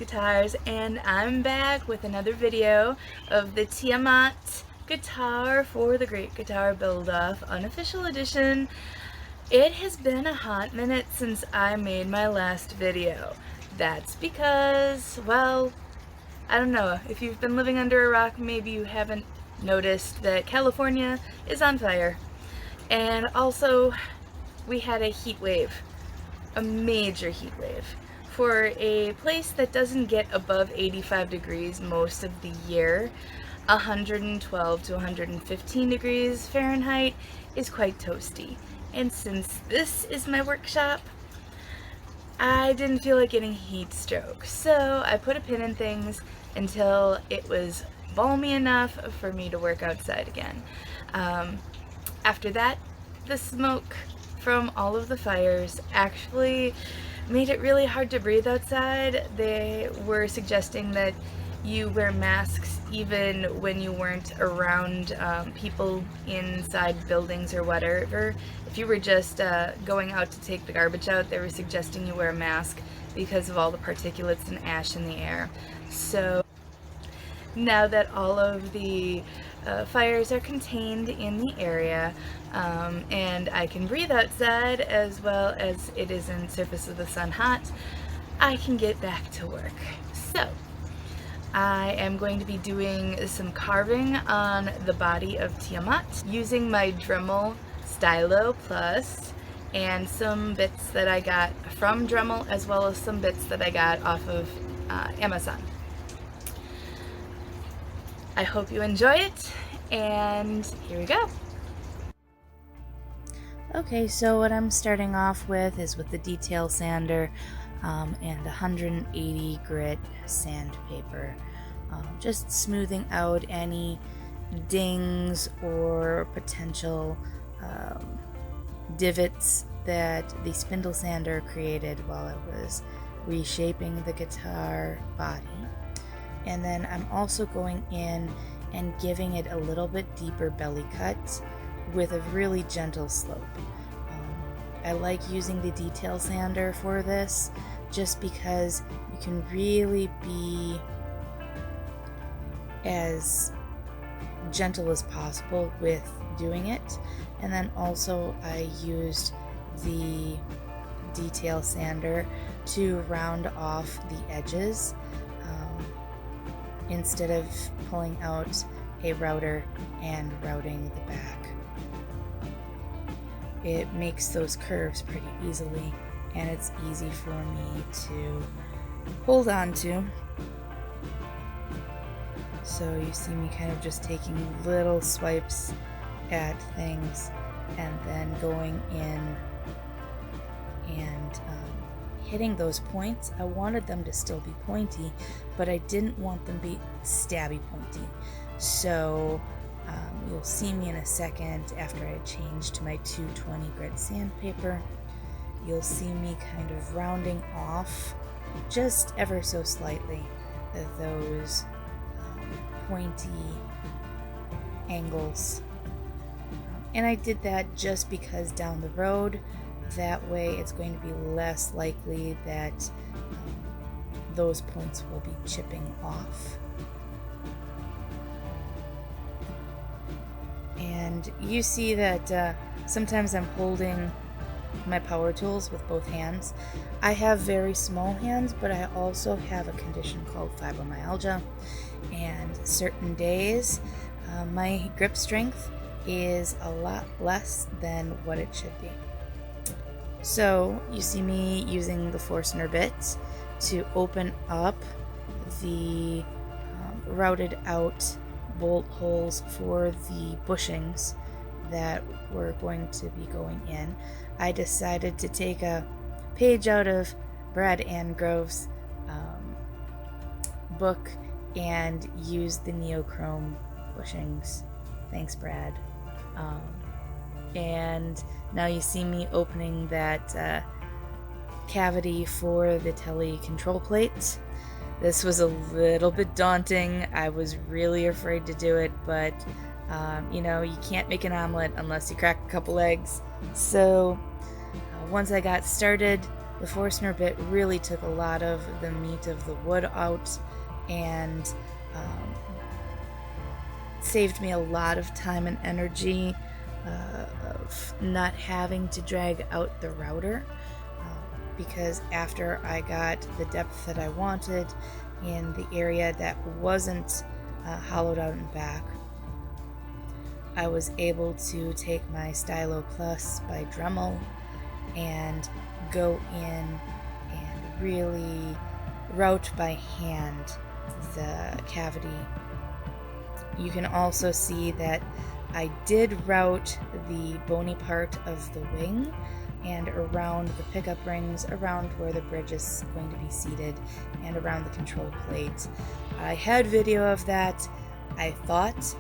guitars, and I'm back with another video of the Tiamat guitar for the Great Guitar Build-Off Unofficial Edition. It has been a hot minute since I made my last video. That's because, well, I don't know, if you've been living under a rock, maybe you haven't noticed that California is on fire. And also, we had a heat wave, a major heat wave. For a place that doesn't get above 85 degrees most of the year, 112 to 115 degrees Fahrenheit is quite toasty. And since this is my workshop, I didn't feel like getting heat stroke, so I put a pin in things until it was balmy enough for me to work outside again. After that, the smoke from all of the fires actually made it really hard to breathe outside. They were suggesting that you wear masks even when you weren't around people inside buildings or whatever. If you were just going out to take the garbage out, they were suggesting you wear a mask because of all the particulates and ash in the air. So now that all of the fires are contained in the area, and I can breathe outside as well as it isn't surface of the sun hot, I can get back to work. So I am going to be doing some carving on the body of Tiamat using my Dremel Stylo Plus and some bits that I got from Dremel as well as some bits that I got off of Amazon. I hope you enjoy it, and here we go. Okay, so what I'm starting off with is with the detail sander and 180 grit sandpaper. Just smoothing out any dings or potential divots that the spindle sander created while I was reshaping the guitar body. And then I'm also going in and giving it a little bit deeper belly cut with a really gentle slope. I like using the detail sander for this just because you can really be as gentle as possible with doing it. And then also I used the detail sander to round off the edges instead of pulling out a router and routing the back. It makes those curves pretty easily, and it's easy for me to hold on to. So you see me kind of just taking little swipes at things and then going in and hitting those points. I wanted them to still be pointy, but I didn't want them to be stabby pointy. So you'll see me in a second after I change to my 220 grit sandpaper. You'll see me kind of rounding off just ever so slightly those pointy angles. And I did that just because down the road, that way it's going to be less likely that those points will be chipping off. And you see that sometimes I'm holding my power tools with both hands. I have very small hands, but I also have a condition called fibromyalgia, and certain days my grip strength is a lot less than what it should be. So you see me using the Forstner bit to open up the routed out bolt holes for the bushings that were going to be going in. I decided to take a page out of Brad Angrove's book and use the neochrome bushings. Thanks, Brad. And now you see me opening that cavity for the tele control plate. This was a little bit daunting. I was really afraid to do it, but you know, you can't make an omelet unless you crack a couple eggs. So once I got started, The Forstner bit really took a lot of the meat of the wood out and saved me a lot of time and energy of not having to drag out the router, because after I got the depth that I wanted in the area that wasn't hollowed out in back, I was able to take my Stylo Plus by Dremel and go in and really route by hand the cavity. You can also see that I did route the bony part of the wing and around the pickup rings, around where the bridge is going to be seated, and around the control plate. I had video of that, I thought,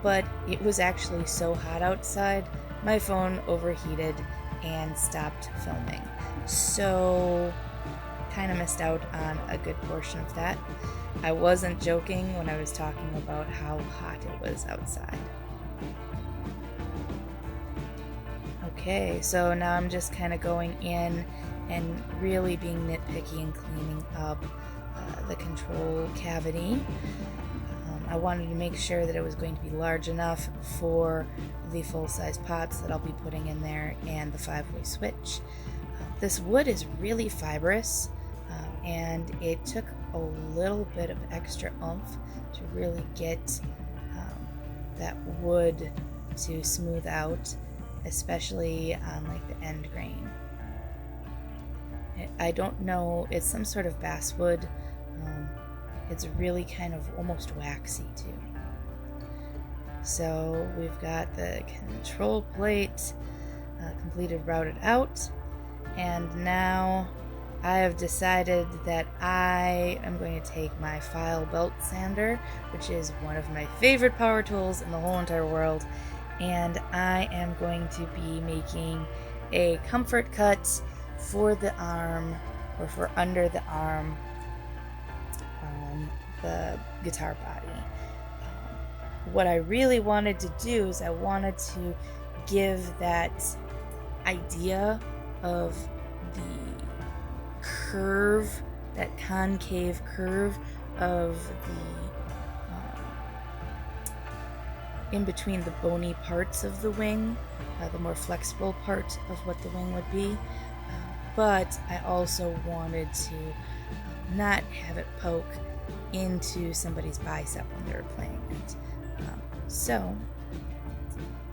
but it was actually so hot outside, my phone overheated and stopped filming. So, kind of missed out on a good portion of that. I wasn't joking when I was talking about how hot it was outside. Okay, so now I'm just kind of going in and really being nitpicky and cleaning up the control cavity. I wanted to make sure that it was going to be large enough for the full-size pots that I'll be putting in there and the 5-way switch. This wood is really fibrous, and it took a little bit of extra oomph to really get that wood to smooth out, especially on like the end grain. I don't know, it's some sort of basswood. It's really kind of almost waxy too. So we've got the control plate completed, routed out, and now I have decided that I am going to take my file belt sander, which is one of my favorite power tools in the whole entire world, and I am going to be making a comfort cut for the arm, or for under the arm on the guitar body. What I really wanted to do is I wanted to give that idea of the curve, that concave curve of the in between the bony parts of the wing, the more flexible part of what the wing would be, but I also wanted to not have it poke into somebody's bicep when they were playing it. So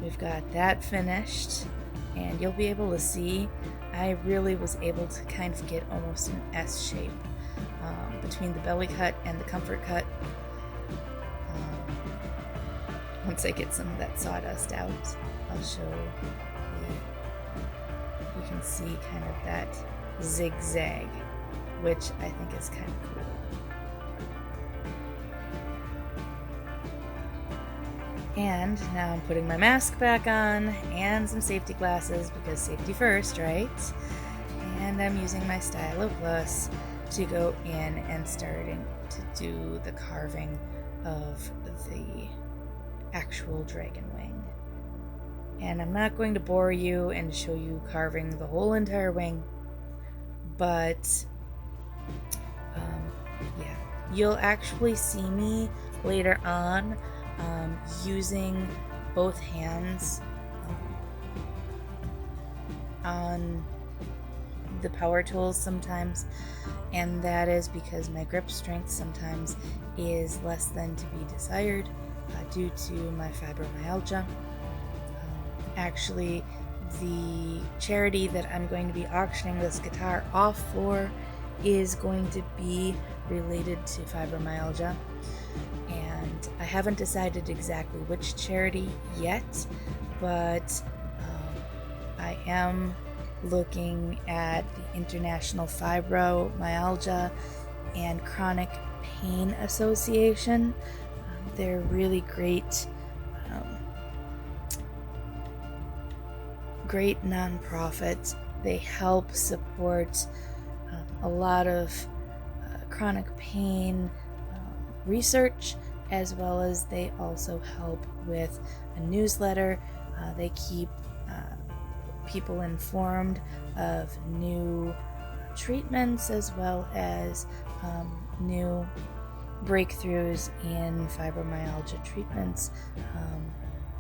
we've got that finished, and you'll be able to see I really was able to kind of get almost an S shape between the belly cut and the comfort cut. Once I get some of that sawdust out, I'll show you can see kind of that zigzag, which I think is kind of cool. And now I'm putting my mask back on and some safety glasses, because safety first, right? And I'm using my Stylo Plus to go in and starting to do the carving of the actual dragon wing. And I'm not going to bore you and show you carving the whole entire wing, but yeah, you'll actually see me later on using both hands on the power tools sometimes, and that is because my grip strength sometimes is less than to be desired due to my fibromyalgia. Actually, the charity that I'm going to be auctioning this guitar off for is going to be related to fibromyalgia, and I haven't decided exactly which charity yet, but I am looking at the International Fibromyalgia and Chronic Pain Association. They're really great nonprofit. They help support a lot of chronic pain research, as well as they also help with a newsletter. They keep people informed of new treatments, as well as new breakthroughs in fibromyalgia treatments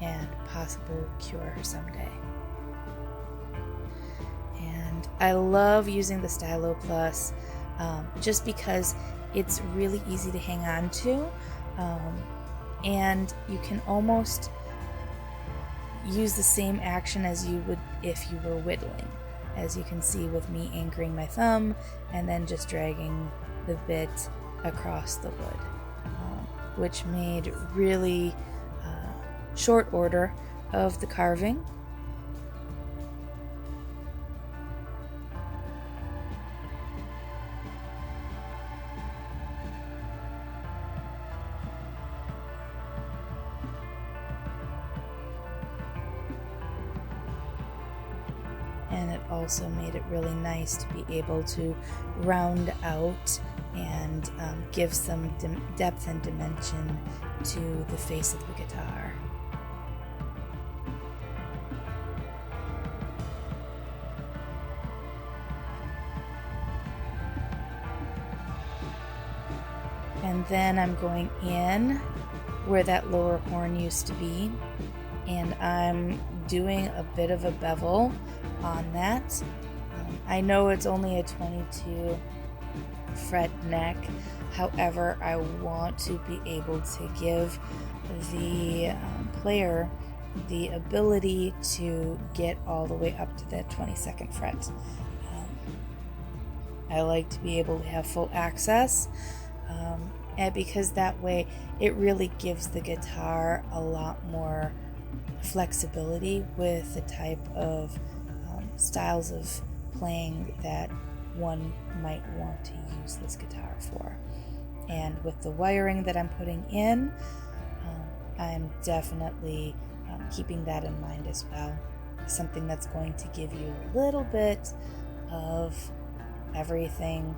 and possible cure someday. And I love using the Stylo Plus just because it's really easy to hang on to, and you can almost use the same action as you would if you were whittling, as you can see with me anchoring my thumb and then just dragging the bit across the wood, which made really short order of the carving. And it also made it really nice to be able to round out and give some depth and dimension to the face of the guitar. And then I'm going in where that lower horn used to be, and I'm doing a bit of a bevel on that. I know it's only a 22 fret neck, however I want to be able to give the player the ability to get all the way up to that 22nd fret. I like to be able to have full access, and because that way it really gives the guitar a lot more flexibility with the type of styles of playing that one might want to use this guitar for. And with the wiring that I'm putting in, I'm definitely keeping that in mind as well. Something that's going to give you a little bit of everything.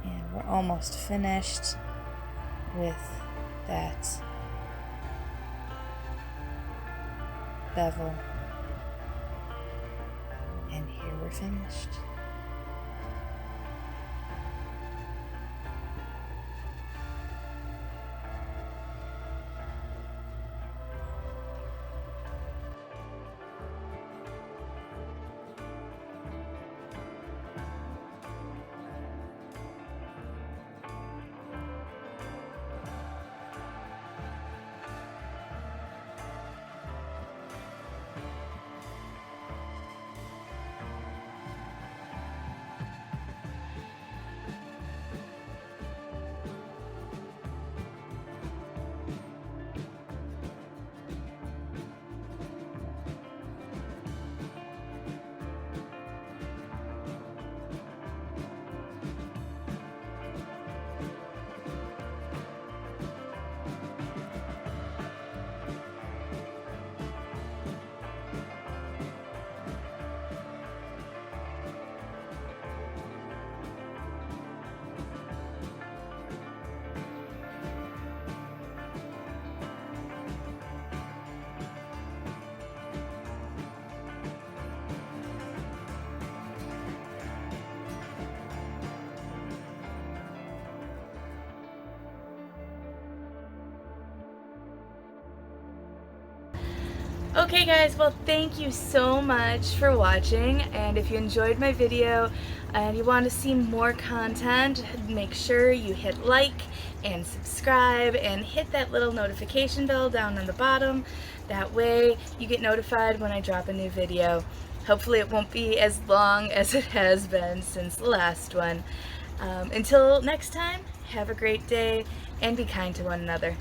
And we're almost finished with that bevel. And here we're finished. Okay guys, well thank you so much for watching, and if you enjoyed my video and you want to see more content, make sure you hit like and subscribe and hit that little notification bell down on the bottom. That way you get notified when I drop a new video. Hopefully it won't be as long as it has been since the last one. Until next time, have a great day and be kind to one another.